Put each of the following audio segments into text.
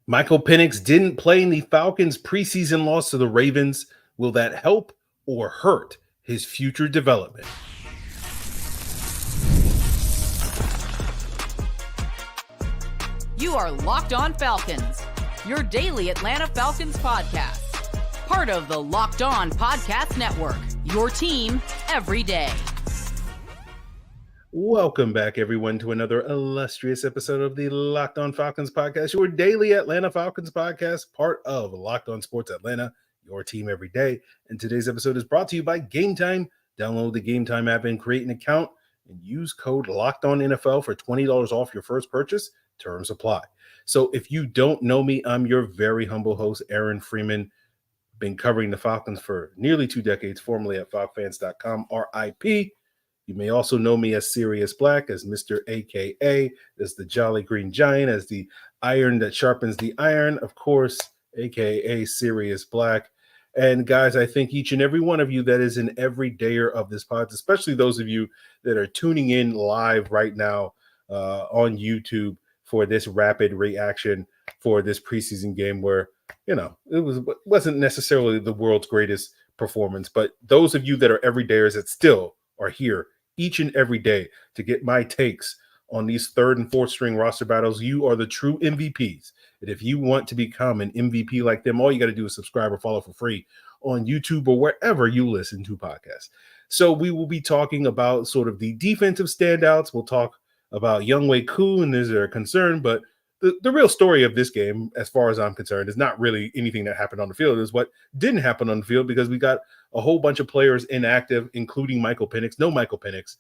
Michael Penix didn't play in the Falcons' preseason loss to the Ravens. Will that help or hurt his future development? You are Locked On Falcons, your daily Atlanta Falcons podcast. Part of the Locked On Podcast Network, your team every day. Welcome back, everyone, to another illustrious episode of the Locked On Falcons podcast, your daily Atlanta Falcons podcast, part of Locked On Sports Atlanta, your team every day. And today's episode is brought to you by Game Time. Download the Game Time app and create an account and use code LOCKEDONNFL for $20 off your first purchase. Terms apply. So if you don't know me, I'm your very humble host, Aaron Freeman. Been covering the Falcons for nearly 2 decades, formerly at FalcFans.com, RIP. You may also know me as Sirius Black, as Mr. AKA, as the Jolly Green Giant, as the iron that sharpens the iron, of course, AKA Sirius Black. And guys, I think each and every one of you that is an everydayer of this pod, especially those of you that are tuning in live right now on YouTube for this rapid reaction for this preseason game where, it wasn't necessarily the world's greatest performance, but those of you that are everydayers that still are here each and every day to get my takes on these third and fourth string roster battles, you are the true MVPs. And if you want to become an MVP like them, all you got to do is subscribe or follow for free on YouTube or wherever you listen to podcasts. So we will be talking about sort of the defensive standouts. We'll talk about Younghoe Koo and is there a concern, but the real story of this game, as far as I'm concerned, is not really anything that happened on the field. It's what didn't happen on the field because we got a whole bunch of players inactive, including Michael Penix. No Michael Penix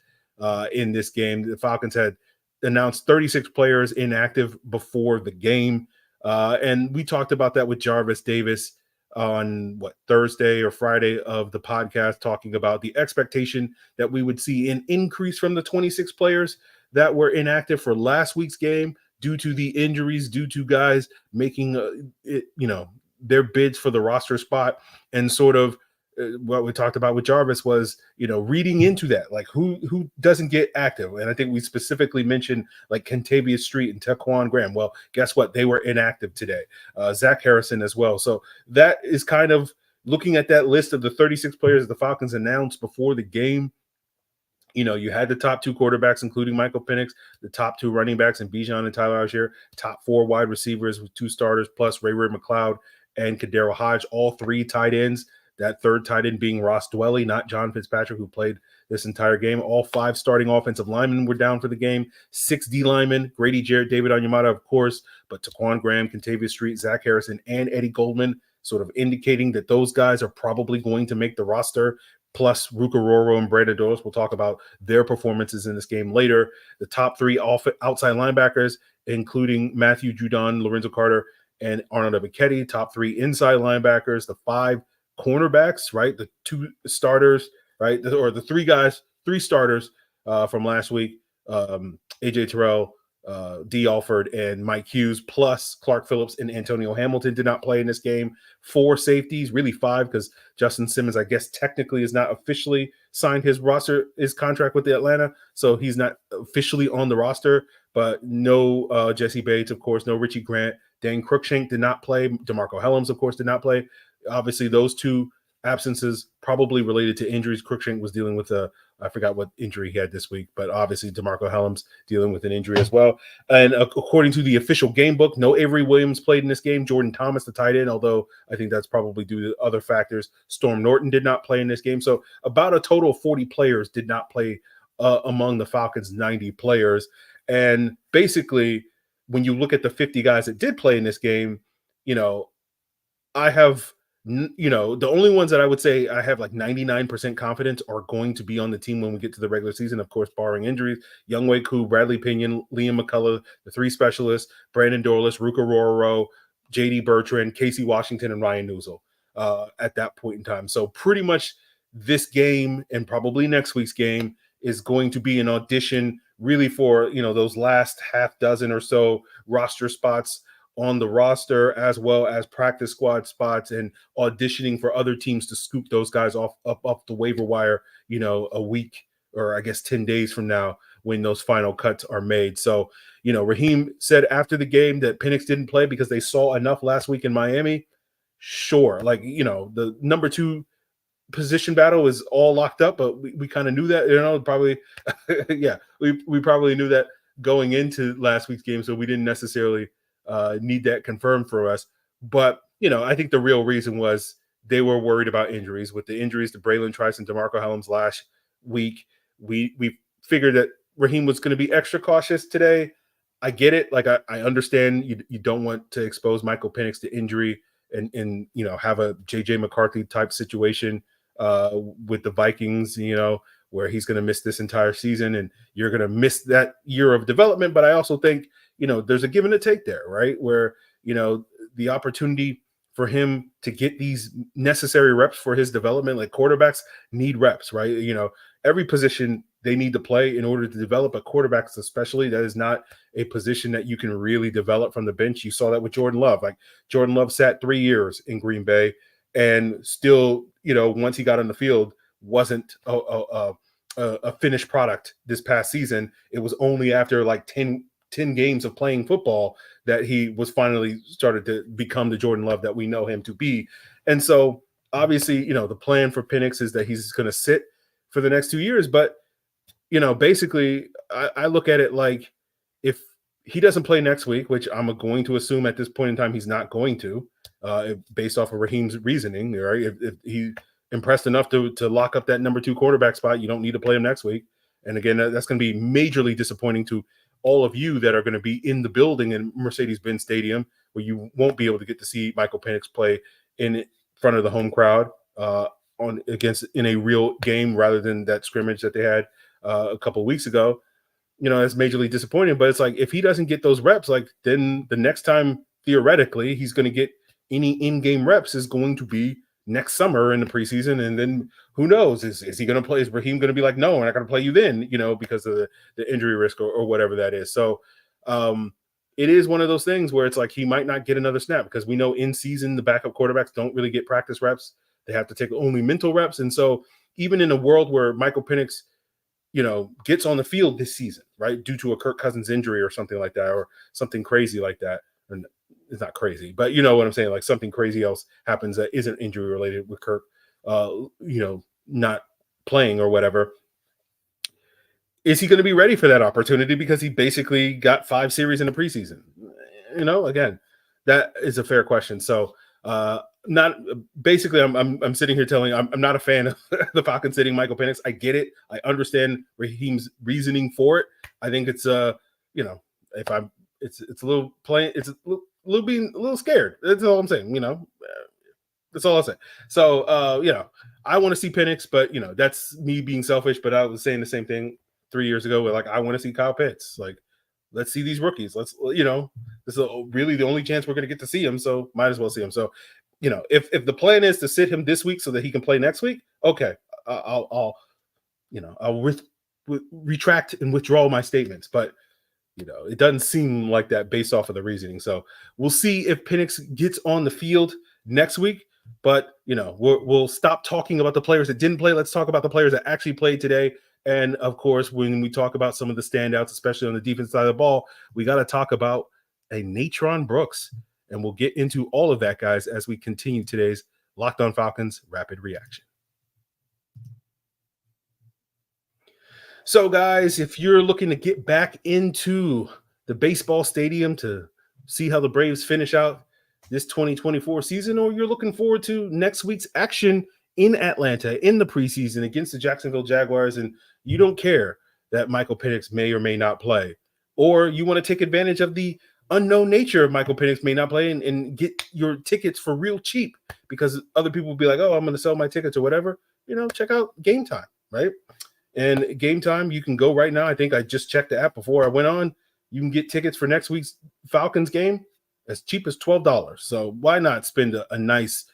in this game. The Falcons had announced 36 players inactive before the game. And we talked about that with Jarvis Davis on Thursday or Friday of the podcast, talking about the expectation that we would see an increase from the 26 players that were inactive for last week's game due to the injuries, due to guys making their bids for the roster spot. And sort of what we talked about with Jarvis was, reading into that, like who doesn't get active. And I think we specifically mentioned like Kentavious Street and Taquan Graham. Well, guess what? They were inactive today. Zach Harrison as well. So that is kind of looking at that list of the 36 players the Falcons announced before the game. You had the top 2 quarterbacks, including Michael Penix, the top 2 running backs in Bijan and Tyler Algier, top 4 wide receivers with 2 starters, plus Ray McLeod and Kadero Hodge, all 3 tight ends. That third tight end being Ross Dwelly, not John Fitzpatrick, who played this entire game. All 5 starting offensive linemen were down for the game. 6 D linemen, Grady Jarrett, David Onyemata, of course, but Taquan Graham, Kentavious Street, Zach Harrison, and Eddie Goldman, sort of indicating that those guys are probably going to make the roster, plus Rukaroro and Brandon Doris. We'll talk about their performances in this game later. The top 3 outside linebackers, including Matthew Judon, Lorenzo Carter, and Arnold Ebiketie. Top 3 inside linebackers, the 5 cornerbacks, right? The 2 starters, right? Or the 3 starters from last week, AJ Terrell, D. Alford, and Mike Hughes, plus Clark Phillips and Antonio Hamilton did not play in this game. 4 safeties, really 5, because Justin Simmons, I guess, technically is not officially signed his contract with the Atlanta, so he's not officially on the roster. But no Jesse Bates, of course, no Richie Grant. Dan Cruikshank did not play. DeMarco Hellams, of course, did not play. Obviously, those 2 absences probably related to injuries. Cruikshank was dealing with I forgot what injury he had this week, but obviously DeMarco Hellams dealing with an injury as well. And according to the official game book, no Avery Williams played in this game. Jordan Thomas, the tight end, although I think that's probably due to other factors. Storm Norton did not play in this game. So about a total of 40 players did not play among the Falcons' 90 players. And basically, when you look at the 50 guys that did play in this game, I have the only ones that I would say I have like 99% confidence are going to be on the team when we get to the regular season, of course, barring injuries. Younghoe Koo, Bradley Pinion, Liam McCullough, the 3 specialists, Brandon Dorlus, Ruka Rororo, J.D. Bertrand, Casey Washington, and Ryan Newsel at that point in time. So pretty much this game and probably next week's game is going to be an audition really for, those last half dozen or so roster spots on the roster, as well as practice squad spots and auditioning for other teams to scoop those guys off the waiver wire, a week or I guess 10 days from now when those final cuts are made. So, Raheem said after the game that Penix didn't play because they saw enough last week in Miami. Sure. Like, the number 2 position battle is all locked up, but we kind of knew that, probably, yeah, we probably knew that going into last week's game. So we didn't necessarily need that confirmed for us. But, I think the real reason was they were worried about injuries. With the injuries to Braylon Trice and DeMarco Hellams last week, we figured that Raheem was going to be extra cautious today. I get it. Like, I understand you don't want to expose Michael Penix to injury and have a JJ McCarthy type situation with the Vikings, where he's going to miss this entire season and you're going to miss that year of development. But I also think, there's a give and a take there, right? Where, the opportunity for him to get these necessary reps for his development, like quarterbacks need reps, right? Every position they need to play in order to develop, but quarterbacks especially, that is not a position that you can really develop from the bench. You saw that with Jordan Love. Like, Jordan Love sat 3 years in Green Bay and still, once he got on the field, wasn't a finished product this past season. It was only after like 10 games of playing football that he was finally started to become the Jordan Love that we know him to be. And so obviously, the plan for Penix is that he's going to sit for the next 2 years. But, basically I look at it like, if he doesn't play next week, which I'm going to assume at this point in time, he's not going to, based off of Raheem's reasoning, right? If he impressed enough to lock up that number 2 quarterback spot, you don't need to play him next week. And again, that's going to be majorly disappointing to all of you that are going to be in the building in Mercedes-Benz Stadium, where you won't be able to get to see Michael Penix play in front of the home crowd in a real game rather than that scrimmage that they had a couple of weeks ago. It's majorly disappointing. But it's like, if he doesn't get those reps, like, then the next time theoretically he's going to get any in-game reps is going to be next summer in the preseason. And then who knows, is he going to play? Is Raheem going to be like, no, we're not going to play you then, because of the injury risk or whatever that is. So it is one of those things where it's like, he might not get another snap, because we know in season, the backup quarterbacks don't really get practice reps. They have to take only mental reps. And so even in a world where Michael Penix, gets on the field this season, right, due to a Kirk Cousins injury or something like that, or something crazy like that, and it's not crazy, but you know what I'm saying, like something crazy else happens that isn't injury related with Kirk, not playing or whatever. Is he going to be ready for that opportunity? Because he basically got 5 series in the preseason. Again, that is a fair question. So, not basically, I'm sitting here telling I'm not a fan of the Falcons sitting Michael Penix. I get it. I understand Raheem's reasoning for it. I think it's if I'm it's a little plain. It's a little being a little scared. That's all I'm saying. That's all I'll say. So I want to see Penix, but that's me being selfish. But I was saying the same thing 3 years ago. Where like, I want to see Kyle Pitts. Like, let's see these rookies. Let's this is really the only chance we're going to get to see him. So might as well see him. So if the plan is to sit him this week so that he can play next week, okay, I'll retract and withdraw my statements. But it doesn't seem like that based off of the reasoning. So we'll see if Penix gets on the field next week. But we'll stop talking about the players that didn't play. Let's talk about the players that actually played today. And of course, when we talk about some of the standouts, especially on the defense side of the ball, we got to talk about a Natron Brooks. And we'll get into all of that, guys, as we continue today's Locked On Falcons Rapid Reaction. So, guys, if you're looking to get back into the baseball stadium to see how the Braves finish out this 2024 season, or you're looking forward to next week's action in Atlanta in the preseason against the Jacksonville Jaguars, and you don't care that Michael Penix may or may not play, or you want to take advantage of the unknown nature of Michael Penix may not play and get your tickets for real cheap, because other people will be like, oh, I'm going to sell my tickets or whatever, check out Game Time, right? And Game Time, you can go right now. I think I just checked the app before I went on. You can get tickets for next week's Falcons game as cheap as $12. So why not spend a nice,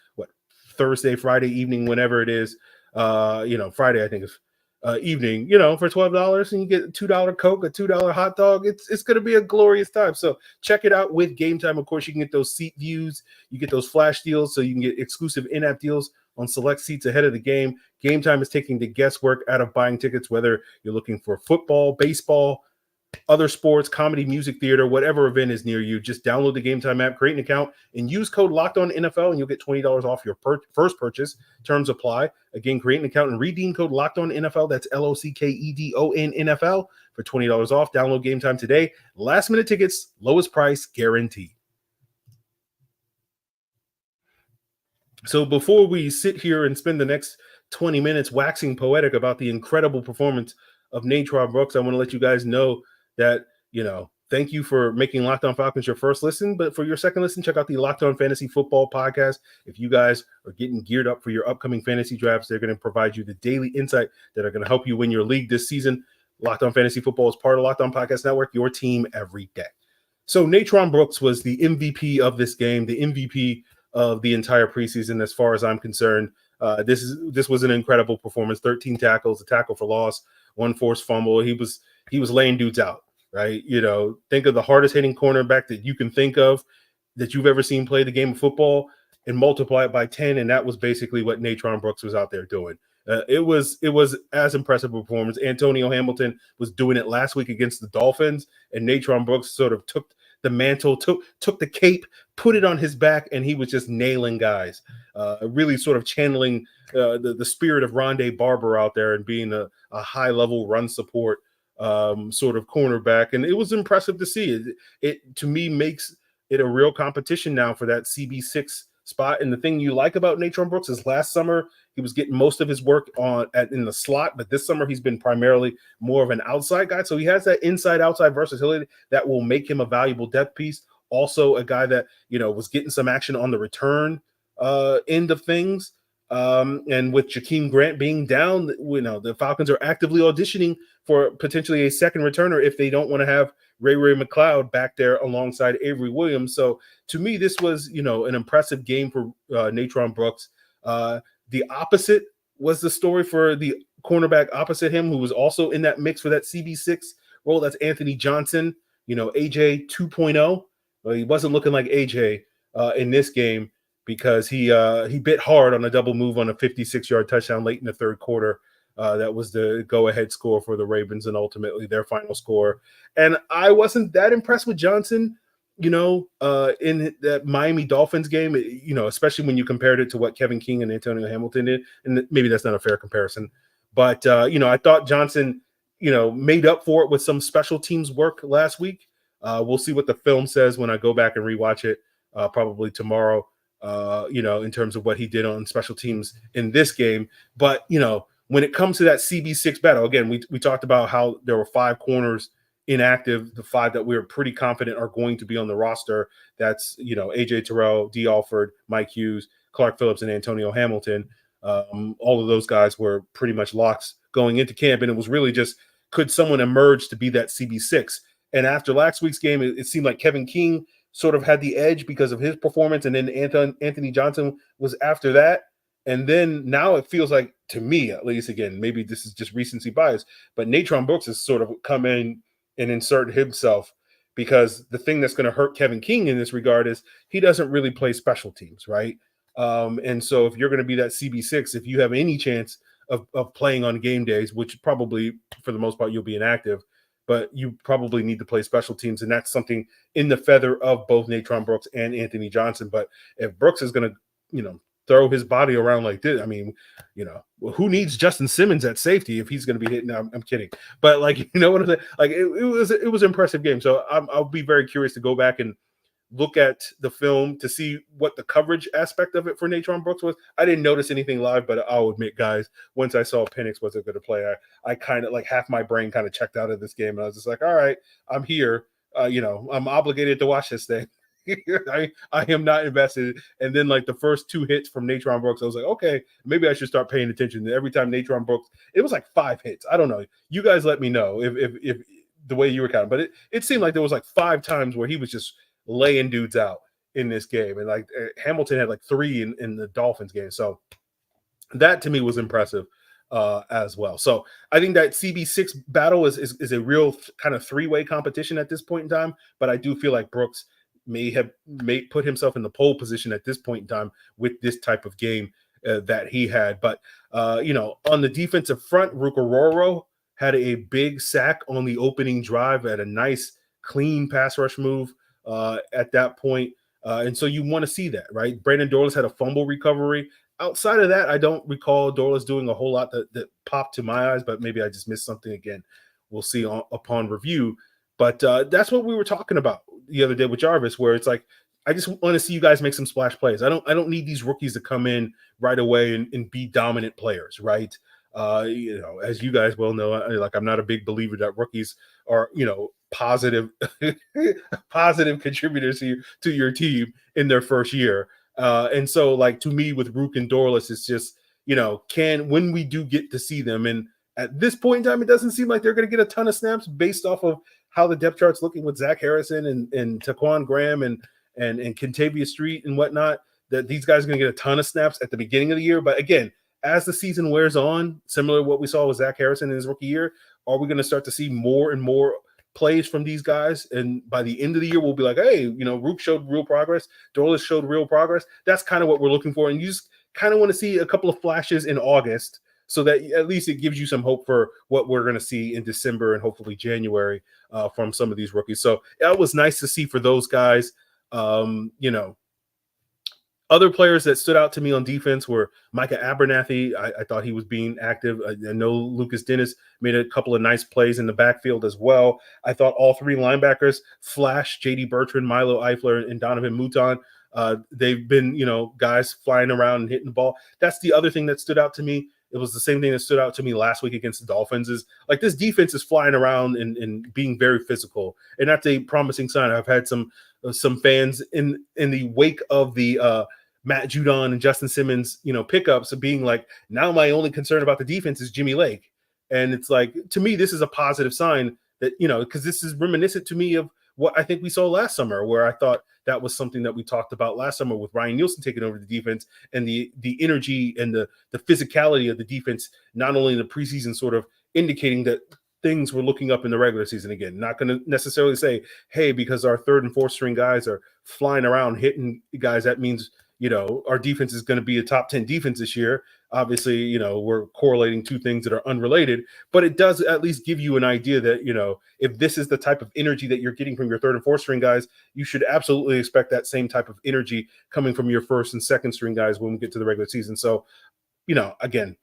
Thursday, Friday evening, whenever it is, Friday, I think is evening, for $12, and you get a $2 Coke, a $2 hot dog. It's going to be a glorious time. So check it out with Game Time. Of course, you can get those seat views, you get those flash deals, so you can get exclusive in-app deals on select seats ahead of the game. Game Time is taking the guesswork out of buying tickets, whether you're looking for football, baseball, other sports, comedy, music, theater, whatever event is near you. Just download the Game Time app, create an account, and use code LOCKEDONNFL, and you'll get $20 off your first purchase. Terms apply. Again, create an account and redeem code LOCKEDONNFL. That's LOCKEDONNFL for $20 off. Download Game Time today. Last minute tickets, lowest price guaranteed. So before we sit here and spend the next 20 minutes waxing poetic about the incredible performance of Natron Brooks, I want to let you guys know that, thank you for making Locked On Falcons your first listen. But for your second listen, check out the Locked On Fantasy Football podcast. If you guys are getting geared up for your upcoming fantasy drafts, they're going to provide you the daily insight that are going to help you win your league this season. Locked On Fantasy Football is part of Locked On Podcast Network, your team every day. So Natron Brooks was the MVP of this game, the MVP of the entire preseason, as far as I'm concerned. This was an incredible performance. 13 tackles, a tackle for loss, 1 forced fumble. He was laying dudes out, right? Think of the hardest hitting cornerback that you can think of that you've ever seen play the game of football and multiply it by 10, and that was basically what Natron Brooks was out there doing. It was as impressive a performance. Antonio Hamilton was doing it last week against the Dolphins, and Natron Brooks sort of took the mantle, took the cape, put it on his back, and he was just nailing guys, really sort of channeling the spirit of Rondé Barber out there and being a high-level run support sort of cornerback. And it was impressive to see. It to me makes it a real competition now for that CB6 spot. And the thing you like about Natron Brooks is last summer he was getting most of his work in the slot, but this summer he's been primarily more of an outside guy. So he has that inside-outside versatility that will make him a valuable depth piece. Also a guy that, was getting some action on the return end of things. And with Jakeem Grant being down, the Falcons are actively auditioning for potentially a second returner if they don't want to have Ray McLeod back there alongside Avery Williams. So to me, this was, an impressive game for Natron Brooks. The opposite was the story for the cornerback opposite him, who was also in that mix for that CB6 role. That's Anthony Johnson, AJ 2.0. Well, he wasn't looking like AJ in this game because he bit hard on a double move on a 56-yard touchdown late in the third quarter. That was the go-ahead score for the Ravens and ultimately their final score. And I wasn't that impressed with Johnson, in that Miami Dolphins game, especially when you compared it to what Kevin King and Antonio Hamilton did. And maybe that's not a fair comparison. But, I thought Johnson, made up for it with some special teams work last week. We'll see what the film says when I go back and rewatch it probably tomorrow, in terms of what he did on special teams in this game. But, when it comes to that CB6 battle, again, we talked about how there were 5 corners inactive, the 5 that we were pretty confident are going to be on the roster. That's, AJ Terrell, D. Alford, Mike Hughes, Clark Phillips, and Antonio Hamilton. All of those guys were pretty much locks going into camp. And it was really just, could someone emerge to be that CB6? And after last week's game, it seemed like Kevin King sort of had the edge because of his performance. And then Anthony Johnson was after that. And then now it feels like, to me at least, again, maybe this is just recency bias, but Natron Brooks has sort of come in and insert himself, because the thing that's going to hurt Kevin King in this regard is he doesn't really play special teams, right? And so if you're going to be that CB6, if you have any chance of playing on game days, which probably for the most part you'll be inactive, but you probably need to play special teams, and that's something in the feather of both Natron Brooks and Anthony Johnson. But if Brooks is going to, throw his body around like this, I mean, who needs Justin Simmons at safety if he's going to be hitting? I'm kidding, but what I'm saying? Like it was an impressive game. So I'll be very curious to go back and look at the film to see what the coverage aspect of it for Natron Brooks was. I didn't notice anything live, but I'll admit, guys, once I saw Penix wasn't going to play, I kind of half my brain kind of checked out of this game, and I was just like, all right, I'm here. I'm obligated to watch this thing. I am not invested. And then the first 2 hits from Natron Brooks, I was like, okay, maybe I should start paying attention. Every time Natron Brooks, it was 5 hits. I don't know. You guys let me know if the way you were counting, but it seemed like there was 5 times where he was just laying dudes out in this game. And Hamilton had 3 in the Dolphins game. So that to me was impressive as well. So I think that CB6 battle is a real kind of 3-way competition at this point in time. But I do feel like Brooks may put himself in the pole position at this point in time with this type of game, that he had. But, on the defensive front, Rukaroro had a big sack on the opening drive at a nice, clean pass rush move at that point. And so you want to see that, right? Brandon Dorlus had a fumble recovery. Outside of that, I don't recall Dorlus doing a whole lot that popped to my eyes, but maybe I just missed something again. We'll see upon review. But that's what we were talking about the other day with Jarvis, where it's like, I just want to see you guys make some splash plays. I don't need these rookies to come in right away and be dominant players, right? As you guys well know, I'm not a big believer that rookies are, positive contributors to your team in their first year. And so, like, to me, with Rook and Dorlus, it's just, when we do get to see them, and at this point in time, it doesn't seem like they're going to get a ton of snaps based off of how the depth chart's looking with Zach Harrison and Taquan Graham and Kentavious Street and whatnot, that these guys are going to get a ton of snaps at the beginning of the year. But again, as the season wears on, similar to what we saw with Zach Harrison in his rookie year, are we going to start to see more and more plays from these guys? And by the end of the year, we'll be like, hey, Rook showed real progress. Dorlus showed real progress. That's kind of what we're looking for. And you just kind of want to see a couple of flashes in August so that at least it gives you some hope for what we're going to see in December and hopefully January from some of these rookies. So that was nice to see for those guys. Other players that stood out to me on defense were Micah Abernathy. I thought he was being active. I know Lucas Dennis made a couple of nice plays in the backfield as well. I thought all three linebackers, Flash, J.D. Bertrand, Milo Eifler, and Donovan Mouton, they've been, guys flying around and hitting the ball. That's the other thing that stood out to me. It was the same thing that stood out to me last week against the Dolphins, is like this defense is flying around and being very physical. And that's a promising sign. I've had some fans in the wake of the Matt Judon and Justin Simmons, pickups of being like, now my only concern about the defense is Jimmy Lake. And it's like, to me, this is a positive sign that, because this is reminiscent to me of what I think we saw last summer, where I thought that was something that we talked about last summer with Ryan Nielsen taking over the defense and the energy and the physicality of the defense, not only in the preseason sort of indicating that things were looking up in the regular season again. Not going to necessarily say, hey, because our third and fourth string guys are flying around hitting guys, that means, our defense is going to be a top 10 defense this year. Obviously, we're correlating two things that are unrelated, but it does at least give you an idea that, if this is the type of energy that you're getting from your third and fourth string guys, you should absolutely expect that same type of energy coming from your first and second string guys when we get to the regular season. So, again,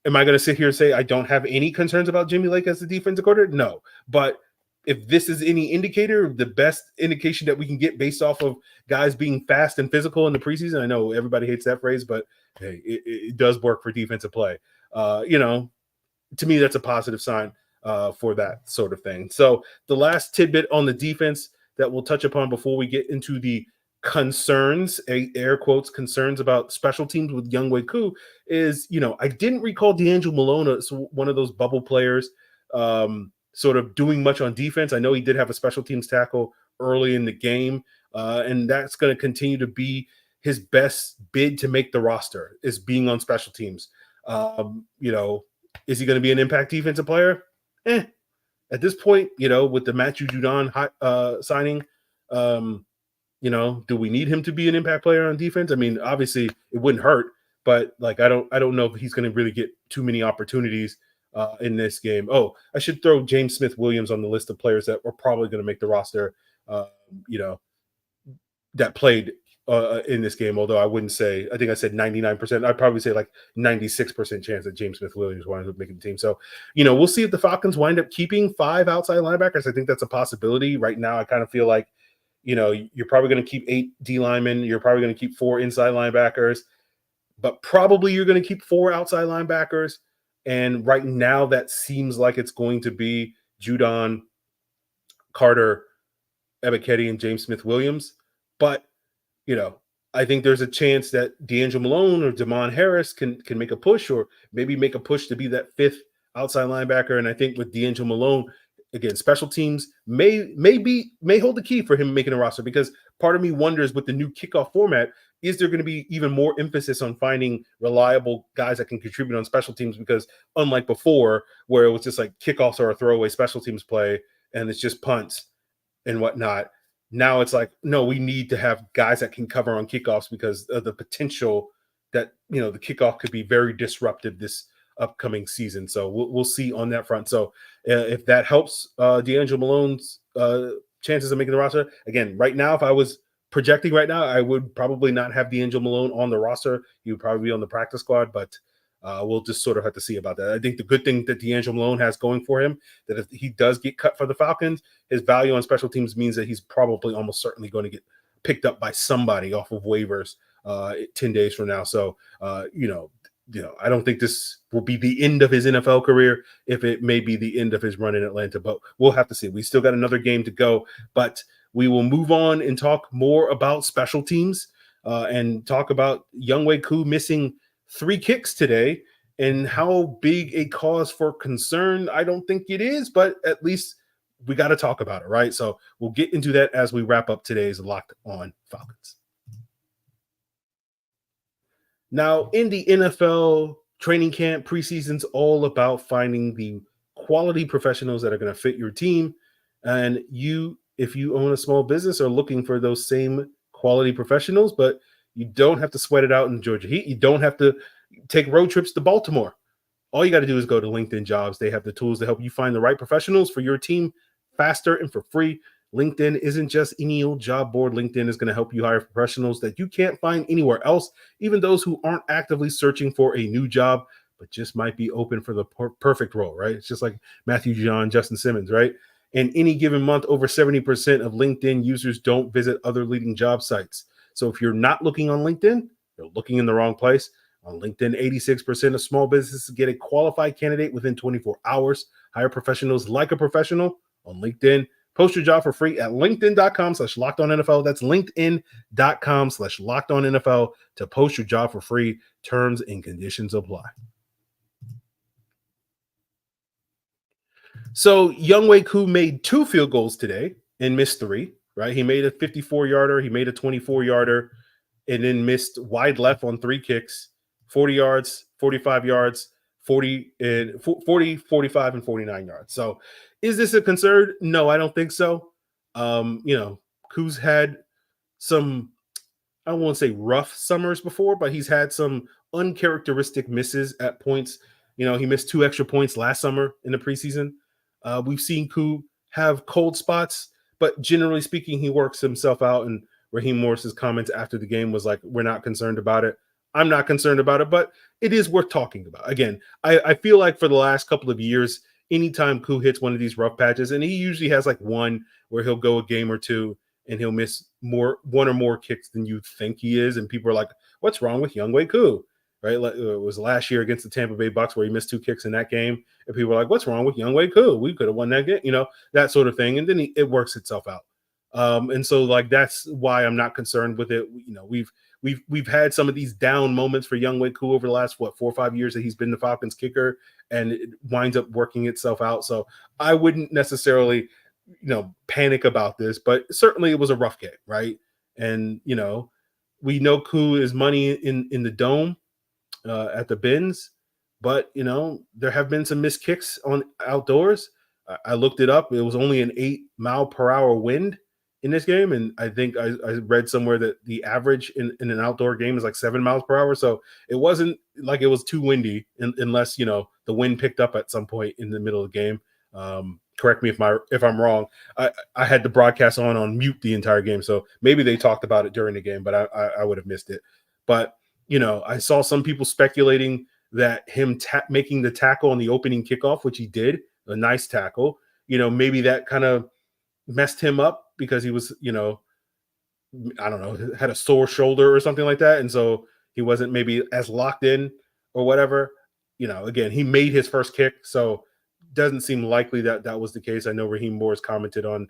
am I going to sit here and say I don't have any concerns about Jimmy Lake as the defensive coordinator? No, but if this is any indicator, the best indication that we can get based off of guys being fast and physical in the preseason, I know everybody hates that phrase, but hey, it does work for defensive play. To me, that's a positive sign for that sort of thing. So the last tidbit on the defense that we'll touch upon before we get into the concerns, air quotes, concerns about special teams with Younghoe Koo is, I didn't recall D'Angelo Malone as one of those bubble players sort of doing much on defense. I know he did have a special teams tackle early in the game, and that's going to continue to be his best bid to make the roster, is being on special teams. Is he going to be an impact defensive player? At this point, with the Matthew Judon signing, do we need him to be an impact player on defense? I mean, obviously it wouldn't hurt, but like, I don't know if he's going to really get too many opportunities in this game. Oh, I should throw James Smith-Williams on the list of players that were probably going to make the roster, that played in this game. Although I wouldn't say, I think I said 99%. I'd probably say like 96% chance that James Smith-Williams winds up making the team. So, we'll see if the Falcons wind up keeping 5 outside linebackers. I think that's a possibility. Right now, I kind of feel like, you're probably going to keep 8 D linemen. You're probably going to keep 4 inside linebackers, but probably you're going to keep 4 outside linebackers. And right now, that seems like it's going to be Judon, Carter, Ebiketie, and James Smith-Williams. But, I think there's a chance that D'Angelo Malone or Damon Harris can make a push, or maybe make a push to be that 5th outside linebacker. And I think with D'Angelo Malone, again, special teams may hold the key for him making a roster, because part of me wonders, with the new kickoff format, is there going to be even more emphasis on finding reliable guys that can contribute on special teams? Because unlike before, where it was just like kickoffs are a throwaway special teams play and it's just punts and whatnot, now it's like, no, we need to have guys that can cover on kickoffs because of the potential that the kickoff could be very disruptive this upcoming season. So we'll see on that front. So if that helps D'Angelo Malone's chances of making the roster, again, right now, if I was projecting right now, I would probably not have D'Angelo Malone on the roster. He would probably be on the practice squad, but we'll just sort of have to see about that. I think the good thing that D'Angelo Malone has going for him, that if he does get cut for the Falcons, his value on special teams means that he's probably almost certainly going to get picked up by somebody off of waivers 10 days from now. So, I don't think this will be the end of his NFL career, if it may be the end of his run in Atlanta, but we'll have to see. We still got another game to go, but we will move on and talk more about special teams and talk about Younghoe Koo missing 3 kicks today and how big a cause for concern. I don't think it is, but at least we got to talk about it, right? So we'll get into that as we wrap up today's Locked On Falcons. Now, in the NFL training camp, preseason's all about finding the quality professionals that are going to fit your team. And if you own a small business, are looking for those same quality professionals, but you don't have to sweat it out in Georgia Heat. You don't have to take road trips to Baltimore. All you got to do is go to LinkedIn Jobs. They have the tools to help you find the right professionals for your team faster and for free. LinkedIn isn't just any old job board. LinkedIn is going to help you hire professionals that you can't find anywhere else, even those who aren't actively searching for a new job, but just might be open for the perfect role, right? It's just like Matthew John, Justin Simmons, right? In any given month, over 70% of LinkedIn users don't visit other leading job sites. So if you're not looking on LinkedIn, you're looking in the wrong place. On LinkedIn, 86% of small businesses get a qualified candidate within 24 hours. Hire professionals like a professional on LinkedIn. Post your job for free at linkedin.com/lockedonnfl. That's linkedin.com/lockedonnfl to post your job for free. Terms and conditions apply. So Younghoe Koo made 2 field goals today and missed 3, right? He made a 54-yarder. He made a 24-yarder and then missed wide left on 3 kicks, 40 yards, 45 yards, 40, 45, and 49 yards. So is this a concern? No, I don't think so. Koo's had some, I won't say rough summers before, but he's had some uncharacteristic misses at points. He missed 2 extra points last summer in the preseason. We've seen Koo have cold spots, but generally speaking, he works himself out. And Raheem Morris's comments after the game was like, we're not concerned about it. I'm not concerned about it, but it is worth talking about. Again, I feel like for the last couple of years, anytime Koo hits one of these rough patches, and he usually has like one where he'll go a game or 2 and he'll miss one or more kicks than you think he is. And people are like, what's wrong with Younghoe Koo? Right? It was last year against the Tampa Bay Bucks where he missed 2 kicks in that game. And people were like, what's wrong with Younghoe Koo? We could have won that game, that sort of thing. And then it works itself out. And so like, that's why I'm not concerned with it. We've had some of these down moments for Younghoe Koo over the last 4 or 5 years that he's been the Falcons kicker, and it winds up working itself out. So I wouldn't necessarily, panic about this, but certainly it was a rough game, right? And we know Koo is money in the dome at the bins, but there have been some missed kicks on outdoors. I looked it up. It was only an 8-mile-per-hour wind in this game, and I think I read somewhere that the average in an outdoor game is like 7 miles per hour. So it wasn't like it was too windy, unless the wind picked up at some point in the middle of the game. Correct me if I'm wrong. I had the broadcast on mute the entire game, so maybe they talked about it during the game, but I would have missed it. But I saw some people speculating that him making the tackle on the opening kickoff, which he did, a nice tackle. Maybe that kind of messed him up because he was, I don't know, had a sore shoulder or something like that. And so he wasn't maybe as locked in or whatever. Again, he made his first kick, so doesn't seem likely that was the case. I know Raheem Morris commented on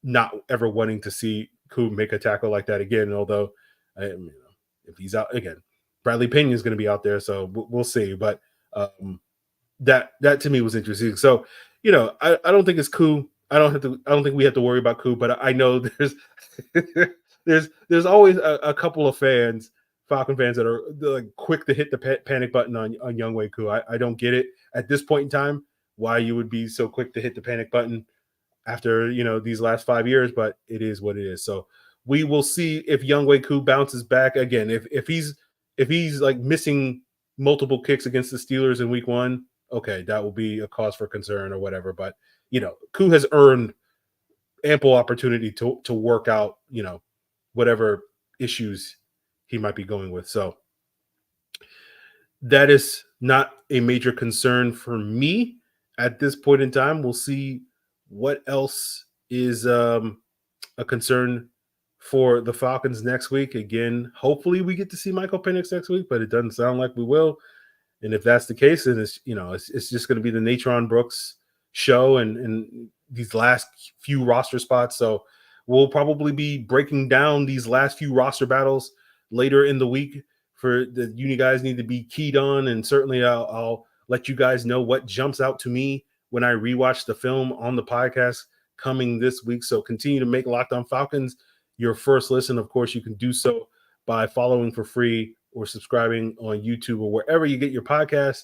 not ever wanting to see Koo make a tackle like that again, although if he's out again, Bradley Pinion is going to be out there, so we'll see. But that to me was interesting. So, I don't think it's Koo. I don't think we have to worry about Koo, but I know there's always a couple of Falcon fans that are like quick to hit the panic button on Younghoe Koo. I don't get it at this point in time why you would be so quick to hit the panic button after these last 5 years, but it is what it is. So we will see if Younghoe Koo bounces back again. If he's if he's like missing multiple kicks against the Steelers in week 1, okay, that will be a cause for concern or whatever. But, Koo has earned ample opportunity to work out, whatever issues he might be going with. So that is not a major concern for me at this point in time. We'll see what else is a concern for the Falcons next week. Again, hopefully we get to see Michael Penix next week, but it doesn't sound like we will. And if that's the case, then it's just going to be the Natron Brooks show and these last few roster spots. So we'll probably be breaking down these last few roster battles later in the week for that you guys need to be keyed on. And certainly I'll let you guys know what jumps out to me when I rewatch the film on the podcast coming this week. So continue to make Locked On Falcons your first listen. Of course, you can do so by following for free or subscribing on YouTube or wherever you get your podcasts.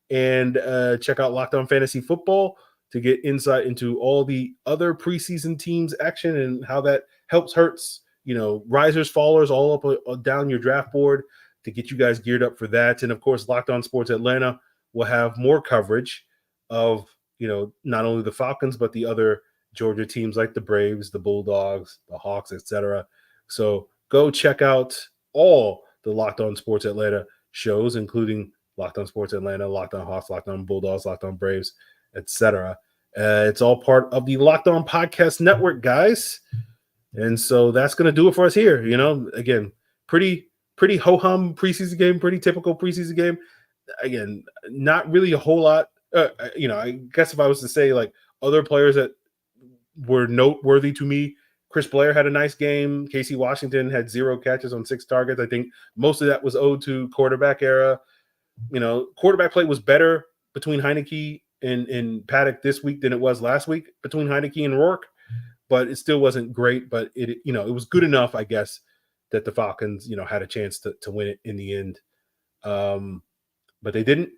And check out Locked On Fantasy Football to get insight into all the other preseason teams' action and how that hurts, risers, fallers, all up down your draft board to get you guys geared up for that. And of course, Locked On Sports Atlanta will have more coverage of, not only the Falcons, but the other Georgia teams like the Braves, the Bulldogs, the Hawks, etc. So go check out all the Locked On Sports Atlanta shows, including Locked On Sports Atlanta, Locked On Hawks, Locked On Bulldogs, Locked On Braves, etc. It's all part of the Locked On Podcast Network, guys. And so that's going to do it for us here. Again, pretty ho-hum preseason game, pretty typical preseason game. Again, not really a whole lot. I guess if I was to say like other players that were noteworthy to me, Chris Blair had a nice game. Casey Washington had 0 catches on 6 targets. I think most of that was owed to quarterback era. Quarterback play was better between Heineke and Paddock this week than it was last week between Heineke and Rourke, but it still wasn't great. But it was good enough, I guess, that the Falcons, had a chance to win it in the end. But they didn't.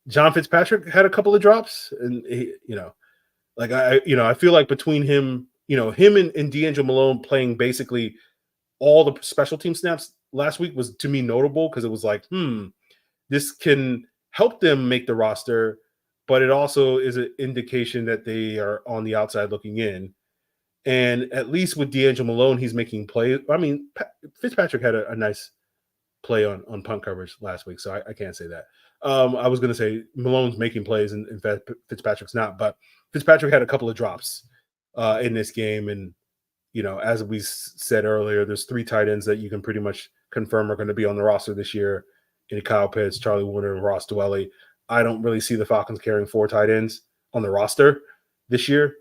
John Fitzpatrick had a couple of drops, and I feel like between him, him and D'Angelo Malone playing basically all the special team snaps last week was to me notable because it was like, this can help them make the roster, but it also is an indication that they are on the outside looking in. And at least with D'Angelo Malone, he's making plays. I mean, Fitzpatrick had a nice play on punt coverage last week, so I can't say that. I was going to say Malone's making plays, and in fact, Fitzpatrick's not. But Fitzpatrick had a couple of drops in this game. And, as we said earlier, there's 3 tight ends that you can pretty much confirm are going to be on the roster this year in Kyle Pitts, Charlie Woerner, and Ross Dwelley. I don't really see the Falcons carrying 4 tight ends on the roster this year,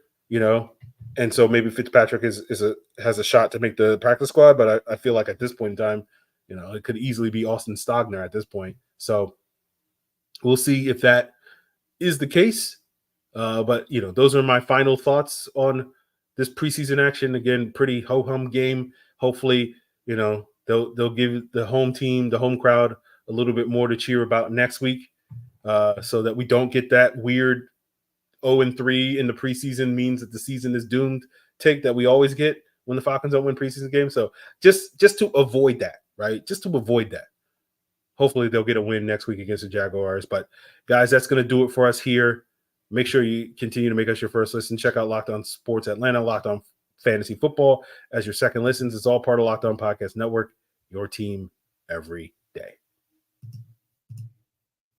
And so maybe Fitzpatrick has a shot to make the practice squad, but I feel like at this point in time, it could easily be Austin Stogner at this point. So we'll see if that is the case. But, those are my final thoughts on this preseason action. Again, pretty ho-hum game. Hopefully, they'll give the home team, the home crowd, a little bit more to cheer about next week so that we don't get that weird 0-3 in the preseason means that the season is doomed take that we always get when the Falcons don't win preseason games. So just to avoid that, right? Just to avoid that. Hopefully they'll get a win next week against the Jaguars. But guys, that's going to do it for us here. Make sure you continue to make us your first listen. Check out Locked On Sports Atlanta, Locked On Fantasy Football as your second listens. It's all part of Locked On Podcast Network, your team every day.